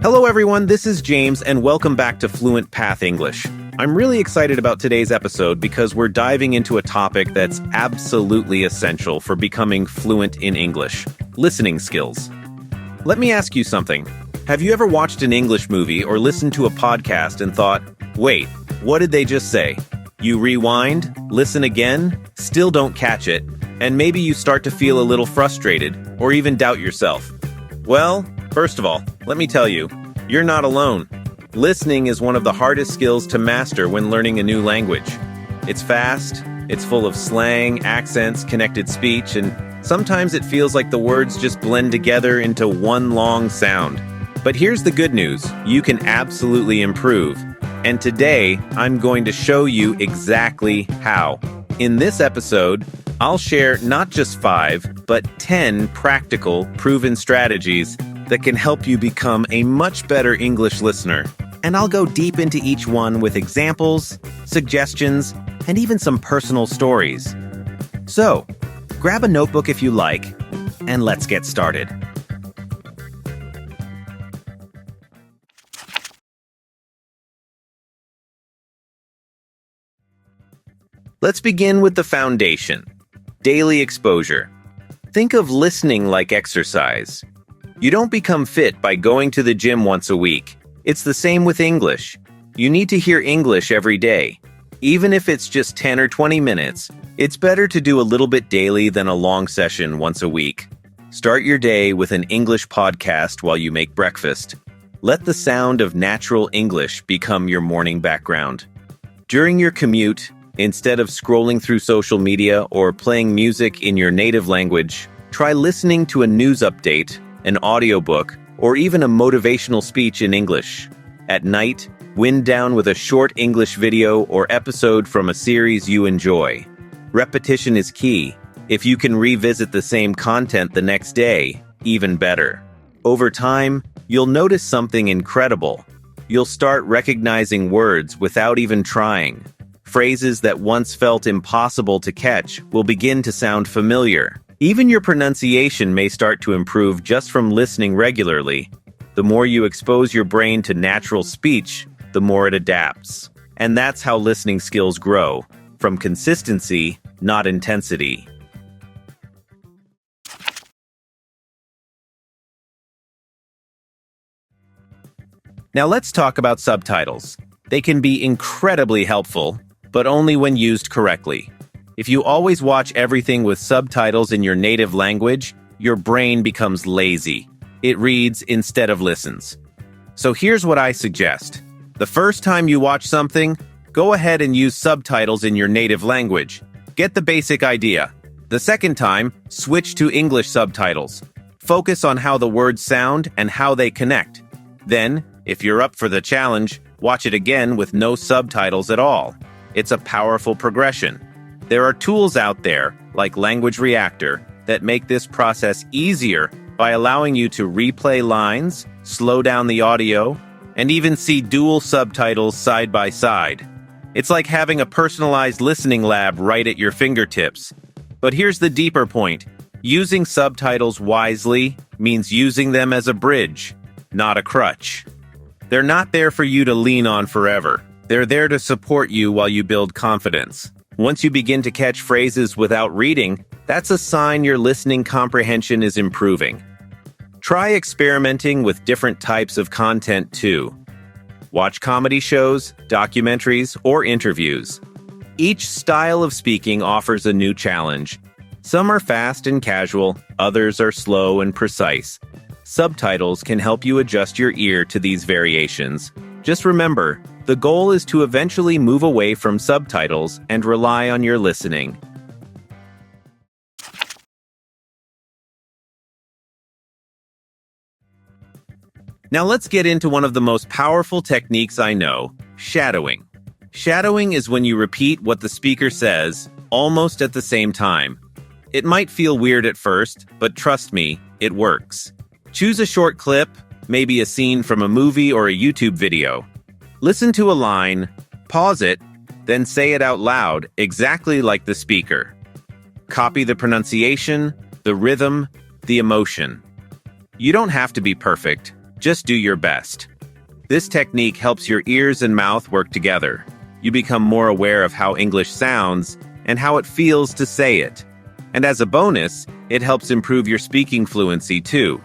Hello everyone, this is James and welcome back to Fluent Path English. I'm really excited about today's episode because we're diving into a topic that's absolutely essential for becoming fluent in English: listening skills. Let me ask you something. Have you ever watched an English movie or listened to a podcast and thought, wait, what did they just say? You rewind, listen again, still don't catch it, and maybe you start to feel a little frustrated or even doubt yourself. Well, first of all, let me tell you, you're not alone. Listening is one of the hardest skills to master when learning a new language. It's fast, it's full of slang, accents, connected speech, and sometimes it feels like the words just blend together into one long sound. But here's the good news, you can absolutely improve. And today, I'm going to show you exactly how. In this episode, I'll share not just 5, but 10 practical, proven strategies that can help you become a much better English listener. And I'll go deep into each one with examples, suggestions, and even some personal stories. So, grab a notebook if you like, and let's get started. Let's begin with the foundation: daily exposure. Think of listening like exercise. You don't become fit by going to the gym once a week. It's the same with English. You need to hear English every day. Even if it's just 10 or 20 minutes, it's better to do a little bit daily than a long session once a week. Start your day with an English podcast while you make breakfast. Let the sound of natural English become your morning background. During your commute, instead of scrolling through social media or playing music in your native language, try listening to a news update, an audiobook, or even a motivational speech in English. At night, wind down with a short English video or episode from a series you enjoy. Repetition is key. If you can revisit the same content the next day, even better. Over time, you'll notice something incredible. You'll start recognizing words without even trying. Phrases that once felt impossible to catch will begin to sound familiar. Even your pronunciation may start to improve just from listening regularly. The more you expose your brain to natural speech, the more it adapts. And that's how listening skills grow, from consistency, not intensity. Now let's talk about subtitles. They can be incredibly helpful, but only when used correctly. If you always watch everything with subtitles in your native language, your brain becomes lazy. It reads instead of listens. So here's what I suggest. The first time you watch something, go ahead and use subtitles in your native language. Get the basic idea. The second time, switch to English subtitles. Focus on how the words sound and how they connect. Then, if you're up for the challenge, watch it again with no subtitles at all. It's a powerful progression. There are tools out there, like Language Reactor, that make this process easier by allowing you to replay lines, slow down the audio, and even see dual subtitles side by side. It's like having a personalized listening lab right at your fingertips. But here's the deeper point. Using subtitles wisely means using them as a bridge, not a crutch. They're not there for you to lean on forever. They're there to support you while you build confidence. Once you begin to catch phrases without reading, that's a sign your listening comprehension is improving. Try experimenting with different types of content too. Watch comedy shows, documentaries, or interviews. Each style of speaking offers a new challenge. Some are fast and casual, others are slow and precise. Subtitles can help you adjust your ear to these variations. Just remember, the goal is to eventually move away from subtitles and rely on your listening. Now let's get into one of the most powerful techniques I know, shadowing. Shadowing is when you repeat what the speaker says, almost at the same time. It might feel weird at first, but trust me, it works. Choose a short clip, maybe a scene from a movie or a YouTube video. Listen to a line, pause it, then say it out loud, exactly like the speaker. Copy the pronunciation, the rhythm, the emotion. You don't have to be perfect, just do your best. This technique helps your ears and mouth work together. You become more aware of how English sounds and how it feels to say it. And as a bonus, it helps improve your speaking fluency too.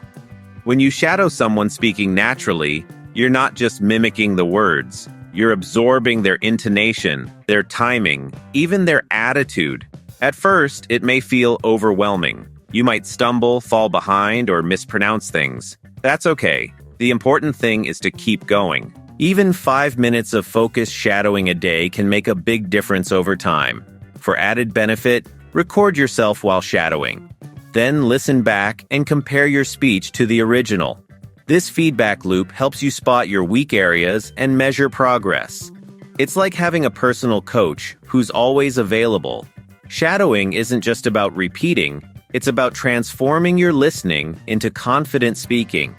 When you shadow someone speaking naturally, you're not just mimicking the words. You're absorbing their intonation, their timing, even their attitude. At first, it may feel overwhelming. You might stumble, fall behind, or mispronounce things. That's okay. The important thing is to keep going. Even 5 minutes of focused shadowing a day can make a big difference over time. For added benefit, record yourself while shadowing. Then listen back and compare your speech to the original. This feedback loop helps you spot your weak areas and measure progress. It's like having a personal coach who's always available. Shadowing isn't just about repeating, it's about transforming your listening into confident speaking.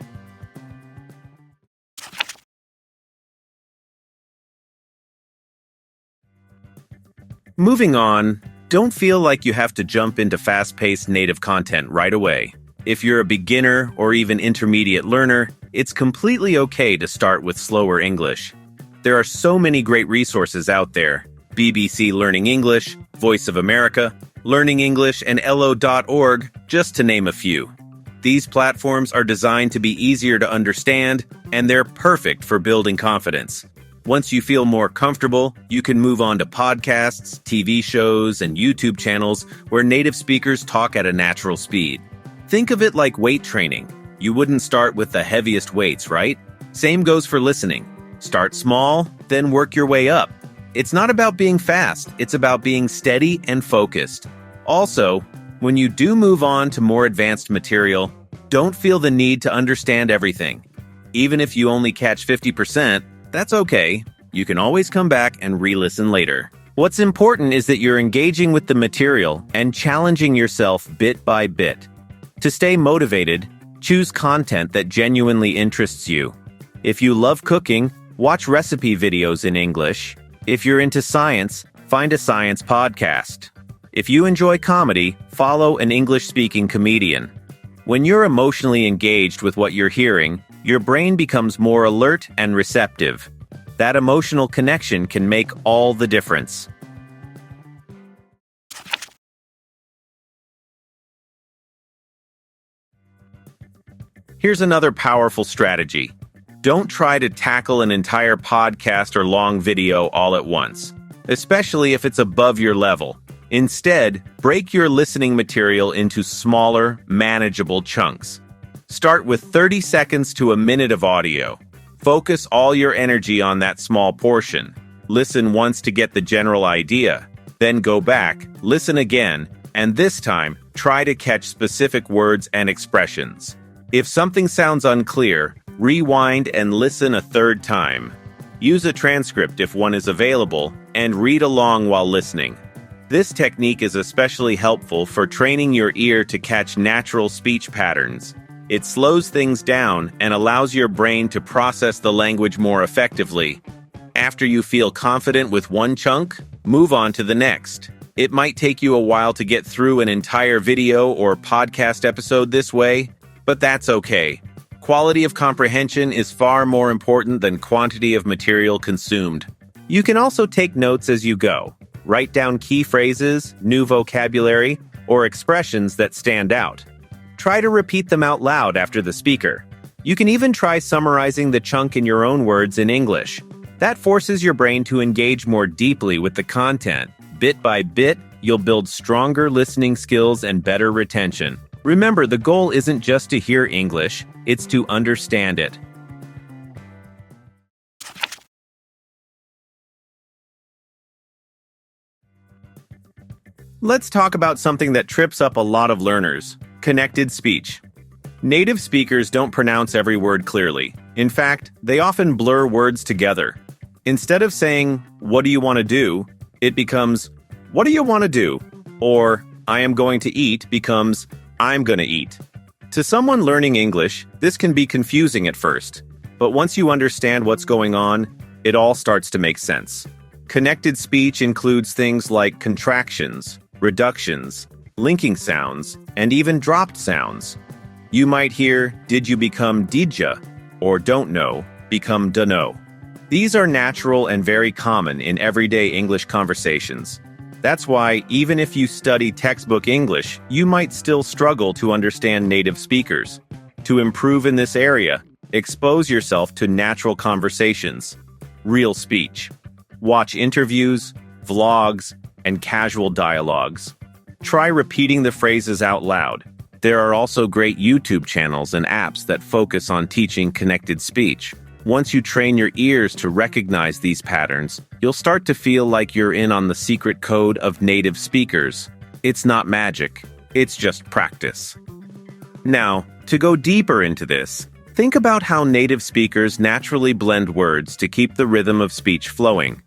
Moving on, don't feel like you have to jump into fast-paced native content right away. If you're a beginner or even intermediate learner, it's completely okay to start with slower English. There are so many great resources out there. BBC Learning English, Voice of America, Learning English, and elo.org, just to name a few. These platforms are designed to be easier to understand, and they're perfect for building confidence. Once you feel more comfortable, you can move on to podcasts, TV shows, and YouTube channels where native speakers talk at a natural speed. Think of it like weight training. You wouldn't start with the heaviest weights, right? Same goes for listening. Start small, then work your way up. It's not about being fast, it's about being steady and focused. Also, when you do move on to more advanced material, don't feel the need to understand everything. Even if you only catch 50%, that's okay. You can always come back and re-listen later. What's important is that you're engaging with the material and challenging yourself bit by bit. To stay motivated, choose content that genuinely interests you. If you love cooking, watch recipe videos in English. If you're into science, find a science podcast. If you enjoy comedy, follow an English-speaking comedian. When you're emotionally engaged with what you're hearing, your brain becomes more alert and receptive. That emotional connection can make all the difference. Here's another powerful strategy. Don't try to tackle an entire podcast or long video all at once, especially if it's above your level. Instead, break your listening material into smaller, manageable chunks. Start with 30 seconds to a minute of audio. Focus all your energy on that small portion. Listen once to get the general idea. Then go back, listen again, and this time, try to catch specific words and expressions. If something sounds unclear, rewind and listen a third time. Use a transcript if one is available, and read along while listening. This technique is especially helpful for training your ear to catch natural speech patterns. It slows things down and allows your brain to process the language more effectively. After you feel confident with one chunk, move on to the next. It might take you a while to get through an entire video or podcast episode this way, but that's okay. Quality of comprehension is far more important than quantity of material consumed. You can also take notes as you go. Write down key phrases, new vocabulary, or expressions that stand out. Try to repeat them out loud after the speaker. You can even try summarizing the chunk in your own words in English. That forces your brain to engage more deeply with the content. Bit by bit, you'll build stronger listening skills and better retention. Remember, the goal isn't just to hear English, it's to understand it. Let's talk about something that trips up a lot of learners: connected speech. Native speakers don't pronounce every word clearly. In fact, they often blur words together. Instead of saying, "What do you want to do?" it becomes, "What do you want to do?" Or, "I am going to eat" becomes, "I'm gonna eat." To someone learning English, this can be confusing at first. But once you understand what's going on, it all starts to make sense. Connected speech includes things like contractions, reductions, linking sounds, and even dropped sounds. You might hear, did you become didja, or don't know, become dunno. These are natural and very common in everyday English conversations. That's why, even if you study textbook English, you might still struggle to understand native speakers. To improve in this area, expose yourself to natural conversations, real speech. Watch interviews, vlogs, and casual dialogues. Try repeating the phrases out loud. There are also great YouTube channels and apps that focus on teaching connected speech. Once you train your ears to recognize these patterns, you'll start to feel like you're in on the secret code of native speakers. It's not magic, it's just practice. Now, to go deeper into this, think about how native speakers naturally blend words to keep the rhythm of speech flowing.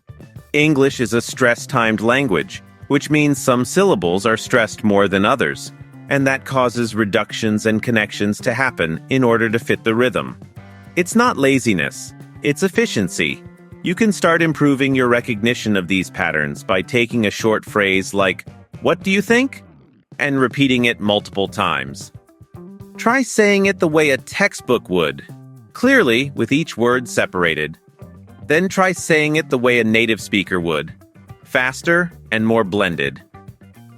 English is a stress-timed language, which means some syllables are stressed more than others, and that causes reductions and connections to happen in order to fit the rhythm. It's not laziness, it's efficiency. You can start improving your recognition of these patterns by taking a short phrase like, "What do you think?" and repeating it multiple times. Try saying it the way a textbook would, clearly with each word separated. Then try saying it the way a native speaker would, faster and more blended.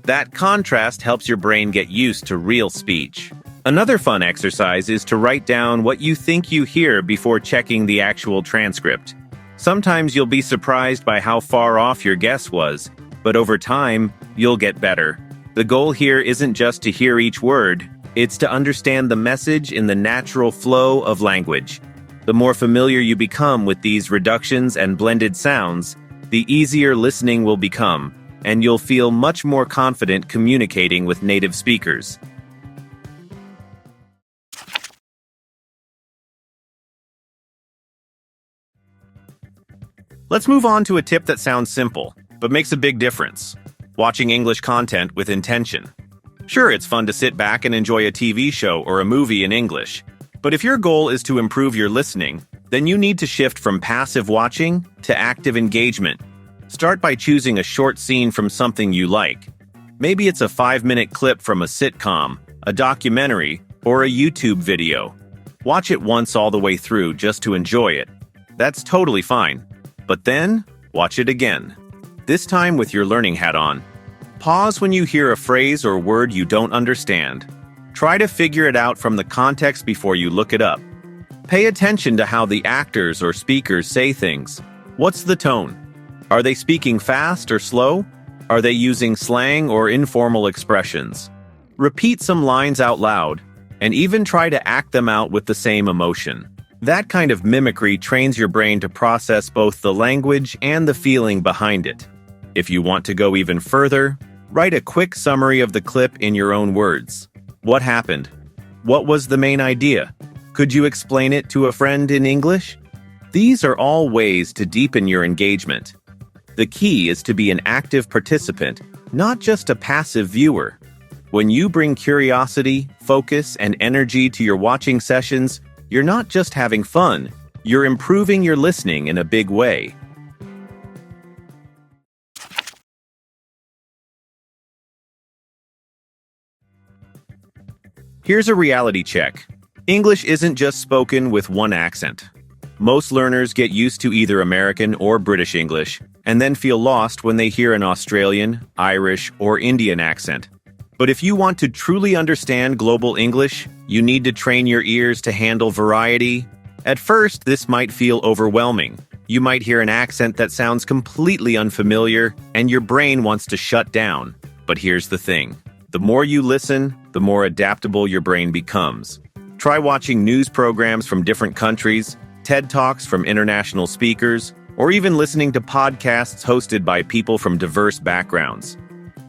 That contrast helps your brain get used to real speech. Another fun exercise is to write down what you think you hear before checking the actual transcript. Sometimes you'll be surprised by how far off your guess was, but over time, you'll get better. The goal here isn't just to hear each word, it's to understand the message in the natural flow of language. The more familiar you become with these reductions and blended sounds, the easier listening will become, and you'll feel much more confident communicating with native speakers. Let's move on to a tip that sounds simple, but makes a big difference. Watching English content with intention. Sure, it's fun to sit back and enjoy a TV show or a movie in English. But if your goal is to improve your listening, then you need to shift from passive watching to active engagement. Start by choosing a short scene from something you like. Maybe it's a 5-minute clip from a sitcom, a documentary, or a YouTube video. Watch it once all the way through just to enjoy it. That's totally fine. But then, watch it again. This time with your learning hat on. Pause when you hear a phrase or word you don't understand. Try to figure it out from the context before you look it up. Pay attention to how the actors or speakers say things. What's the tone? Are they speaking fast or slow? Are they using slang or informal expressions? Repeat some lines out loud, and even try to act them out with the same emotion. That kind of mimicry trains your brain to process both the language and the feeling behind it. If you want to go even further, write a quick summary of the clip in your own words. What happened? What was the main idea? Could you explain it to a friend in English? These are all ways to deepen your engagement. The key is to be an active participant, not just a passive viewer. When you bring curiosity, focus, and energy to your watching sessions, you're not just having fun, you're improving your listening in a big way. Here's a reality check. English isn't just spoken with one accent. Most learners get used to either American or British English, and then feel lost when they hear an Australian, Irish, or Indian accent. But if you want to truly understand global English, you need to train your ears to handle variety. At first, this might feel overwhelming. You might hear an accent that sounds completely unfamiliar, and your brain wants to shut down. But here's the thing. The more you listen, the more adaptable your brain becomes. Try watching news programs from different countries, TED Talks from international speakers, or even listening to podcasts hosted by people from diverse backgrounds.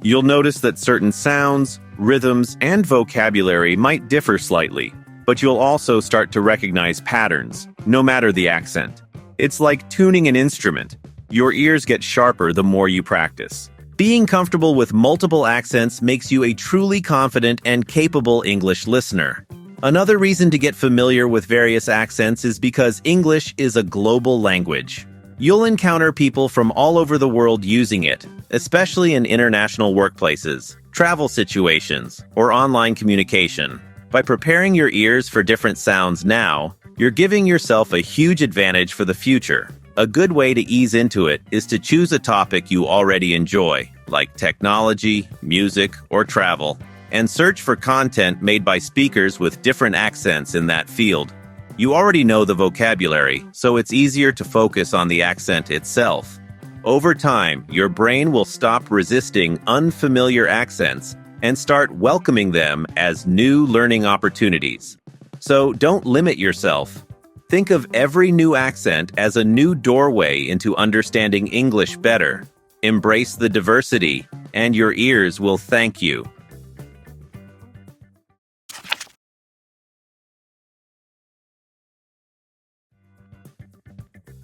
You'll notice that certain sounds, rhythms, and vocabulary might differ slightly, but you'll also start to recognize patterns, no matter the accent. It's like tuning an instrument. Your ears get sharper the more you practice. Being comfortable with multiple accents makes you a truly confident and capable English listener. Another reason to get familiar with various accents is because English is a global language. You'll encounter people from all over the world using it, especially in international workplaces. travel situations, or online communication. By preparing your ears for different sounds now, you're giving yourself a huge advantage for the future. A good way to ease into it is to choose a topic you already enjoy, like technology, music, or travel, and search for content made by speakers with different accents in that field. You already know the vocabulary, so it's easier to focus on the accent itself. Over time, your brain will stop resisting unfamiliar accents and start welcoming them as new learning opportunities. So don't limit yourself. Think of every new accent as a new doorway into understanding English better. Embrace the diversity, and your ears will thank you.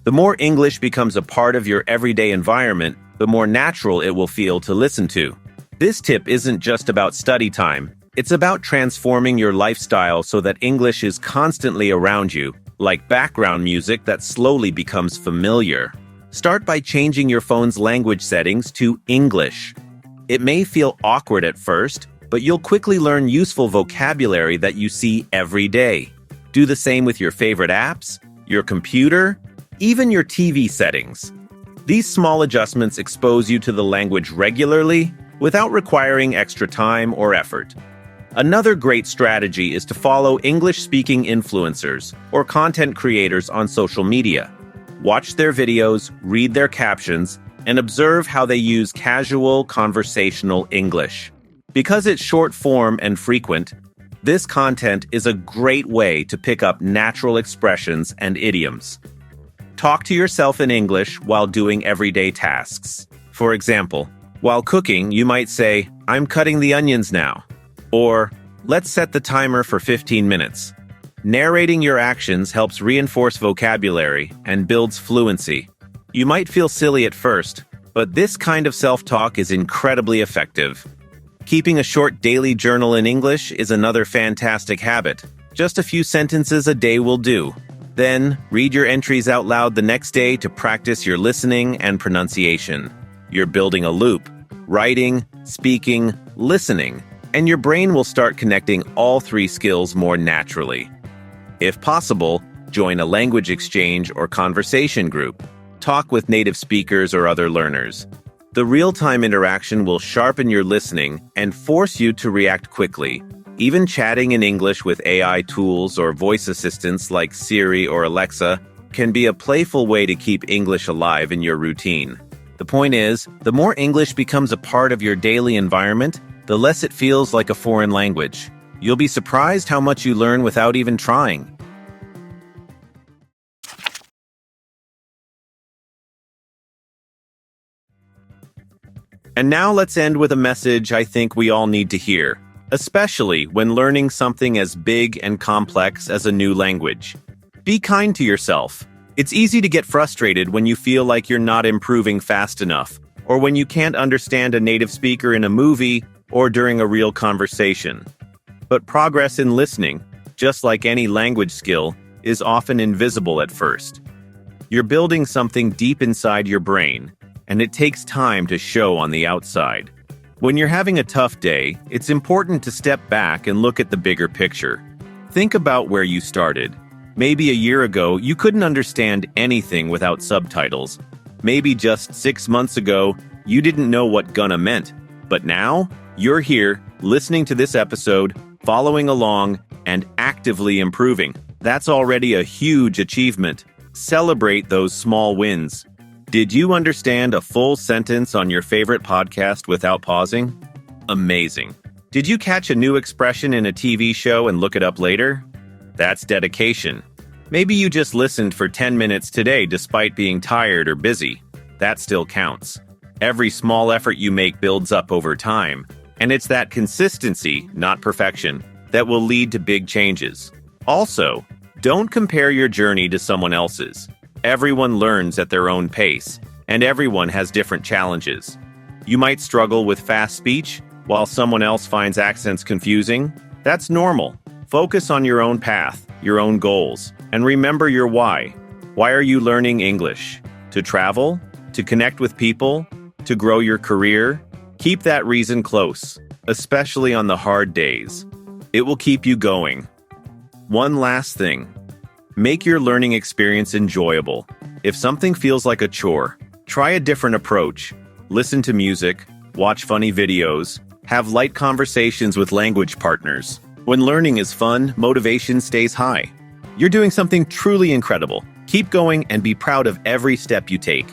The more English becomes a part of your everyday environment, the more natural it will feel to listen to. This tip isn't just about study time. It's about transforming your lifestyle so that English is constantly around you, like background music that slowly becomes familiar. Start by changing your phone's language settings to English. It may feel awkward at first, but you'll quickly learn useful vocabulary that you see every day. Do the same with your favorite apps, your computer, even your TV settings. These small adjustments expose you to the language regularly without requiring extra time or effort. Another great strategy is to follow English-speaking influencers or content creators on social media. Watch their videos, read their captions, and observe how they use casual conversational English. Because it's short form and frequent, this content is a great way to pick up natural expressions and idioms. Talk to yourself in English while doing everyday tasks. For example, while cooking, you might say, "I'm cutting the onions now," or "Let's set the timer for 15 minutes." Narrating your actions helps reinforce vocabulary and builds fluency. You might feel silly at first, but this kind of self-talk is incredibly effective. Keeping a short daily journal in English is another fantastic habit. Just a few sentences a day will do. Then, read your entries out loud the next day to practice your listening and pronunciation. You're building a loop: writing, speaking, listening, and your brain will start connecting all three skills more naturally. If possible, join a language exchange or conversation group. Talk with native speakers or other learners. The real-time interaction will sharpen your listening and force you to react quickly. Even chatting in English with AI tools or voice assistants like Siri or Alexa can be a playful way to keep English alive in your routine. The point is, the more English becomes a part of your daily environment, the less it feels like a foreign language. You'll be surprised how much you learn without even trying. And now let's end with a message I think we all need to hear, especially when learning something as big and complex as a new language. Be kind to yourself. It's easy to get frustrated when you feel like you're not improving fast enough, or when you can't understand a native speaker in a movie or during a real conversation. But progress in listening, just like any language skill, is often invisible at first. You're building something deep inside your brain, and it takes time to show on the outside. When you're having a tough day, it's important to step back and look at the bigger picture. Think about where you started. Maybe a year ago, you couldn't understand anything without subtitles. Maybe just 6 months ago, you didn't know what gonna meant. But now, you're here, listening to this episode, following along, and actively improving. That's already a huge achievement. Celebrate those small wins. Did you understand a full sentence on your favorite podcast without pausing? Amazing. Did you catch a new expression in a TV show and look it up later? That's dedication. Maybe you just listened for 10 minutes today despite being tired or busy. That still counts. Every small effort you make builds up over time, and it's that consistency, not perfection, that will lead to big changes. Also, don't compare your journey to someone else's. Everyone learns at their own pace, and everyone has different challenges. You might struggle with fast speech, while someone else finds accents confusing. That's normal. Focus on your own path, your own goals, and remember your why. Why are you learning English? To travel? To connect with people? To grow your career? Keep that reason close. especially on the hard days. It will keep you going. One last thing. Make your learning experience enjoyable. If something feels like a chore, try a different approach. Listen to music, watch funny videos, have light conversations with language partners. When learning is fun, motivation stays high. You're doing something truly incredible. Keep going and be proud of every step you take.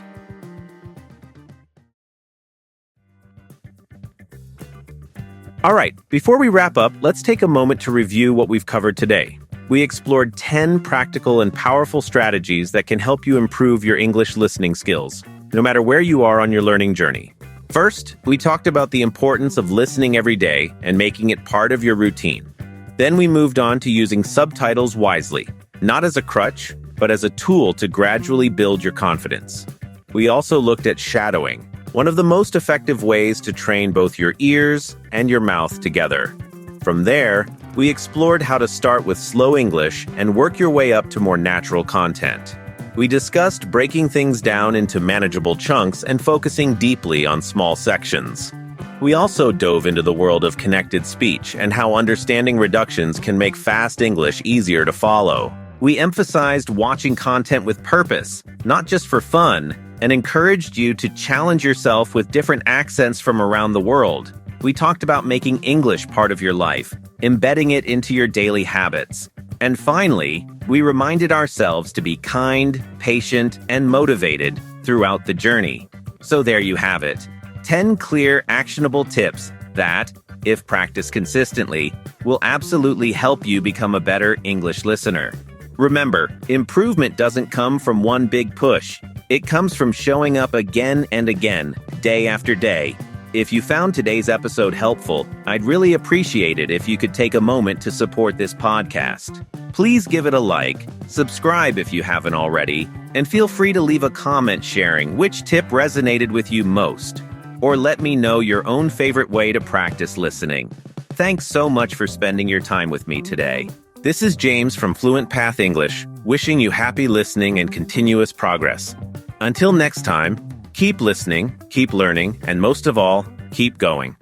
All right, before we wrap up, let's take a moment to review what we've covered today. We explored 10 practical and powerful strategies that can help you improve your English listening skills, no matter where you are on your learning journey. First, we talked about the importance of listening every day and making it part of your routine. Then we moved on to using subtitles wisely, not as a crutch, but as a tool to gradually build your confidence. We also looked at shadowing, one of the most effective ways to train both your ears and your mouth together. From there, we explored how to start with slow English and work your way up to more natural content. We discussed breaking things down into manageable chunks and focusing deeply on small sections. We also dove into the world of connected speech and how understanding reductions can make fast English easier to follow. We emphasized watching content with purpose, not just for fun, and encouraged you to challenge yourself with different accents from around the world. We talked about making English part of your life, embedding it into your daily habits. And finally, we reminded ourselves to be kind, patient, and motivated throughout the journey. So there you have it. 10 clear, actionable tips that, if practiced consistently, will absolutely help you become a better English listener. Remember, improvement doesn't come from one big push. It comes from showing up again and again, day after day. If you found today's episode helpful, I'd really appreciate it if you could take a moment to support this podcast. Please give it a like, subscribe if you haven't already, and feel free to leave a comment sharing which tip resonated with you most. Or let me know your own favorite way to practice listening. Thanks so much for spending your time with me today. This is James from Fluent Path English, wishing you happy listening and continuous progress. Until next time, keep listening, keep learning, and most of all, keep going.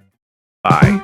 Bye.